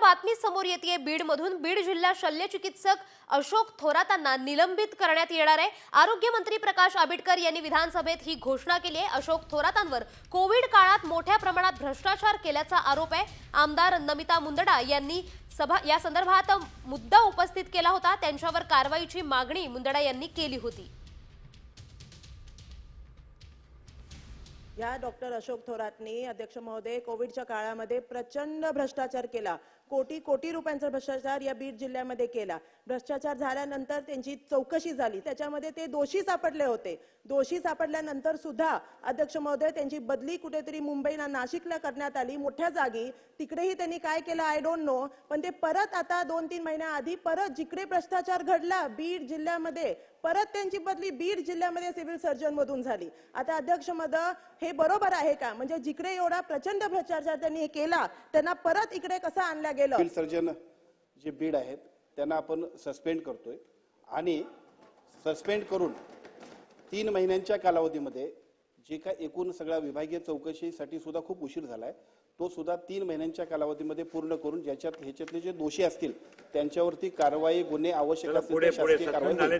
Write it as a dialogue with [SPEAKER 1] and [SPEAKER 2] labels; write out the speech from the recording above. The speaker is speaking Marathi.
[SPEAKER 1] बातमी समोर येते बीडमधून। बीड जिल्हा शल्य चिकित्सक अशोक थोरातांना निलंबित करण्यात येणार आहे। आरोग्य मंत्री प्रकाश आंबेडकर यांनी विधानसभेत ही घोषणा केली आहे। अशोक थोरातांवर कोविड काळात मोठ्या प्रमाणात भ्रष्टाचार केल्याचा आरोप आहे। आमदार नमिता मुंदडा यांनी या संदर्भात मुद्दा उपस्थित केला होता। त्यांच्यावर कारवाईची मागणी मुंदडा यांनी केली होती।
[SPEAKER 2] या डॉक्टर अशोक थोरातनी अध्यक्ष महोदय कोविडच्या काळामध्ये प्रचंड भ्रष्टाचार केला। कोटी कोटी रुपयांचा भ्रष्टाचार या बीड जिल्ह्यामध्ये केला। भ्रष्टाचार झाल्यानंतर त्यांची चौकशी झाली, त्याच्यामध्ये ते दोषी सापडले होते। दोषी सापडल्यानंतर सुद्धा अध्यक्ष महोदय त्यांची बदली कुठेतरी मुंबईला नाशिकला करण्यात आली मोठ्या जागी। तिकडेही त्यांनी काय केलं आय डोंट नो, पण ते परत आता 2-3 महिन्याआधी परत जिकडे भ्रष्टाचार घडला बीड जिल्ह्यामध्ये परत त्यांची बदली बीड जिल्ह्यामध्ये सिव्हिल सर्जन मधून झाली। आता अध्यक्ष महोदय हे बरोबर आहे का? म्हणजे जिकडे एवढा प्रचंड भ्रष्टाचार त्यांनी केला त्यांना परत इकडे कसं आणलं गेलं?
[SPEAKER 3] सिव्हिल सर्जन जे बीड आहेत त्यांना आपण सस्पेंड करतोय आणि सस्पेंड करून 3 महिन्यांच्या कालावधीमध्ये जे काय एकूण सगळ्या विभागीय चौकशीसाठी सुद्धा खूप उशीर झालाय तो सुद्धा 3 महिन्यांच्या कालावधीमध्ये पूर्ण करून ह्याच्यातले जे दोषी असतील त्यांच्यावरती कारवाई गुन्हे आवश्यक असतील शासकीय कारवाई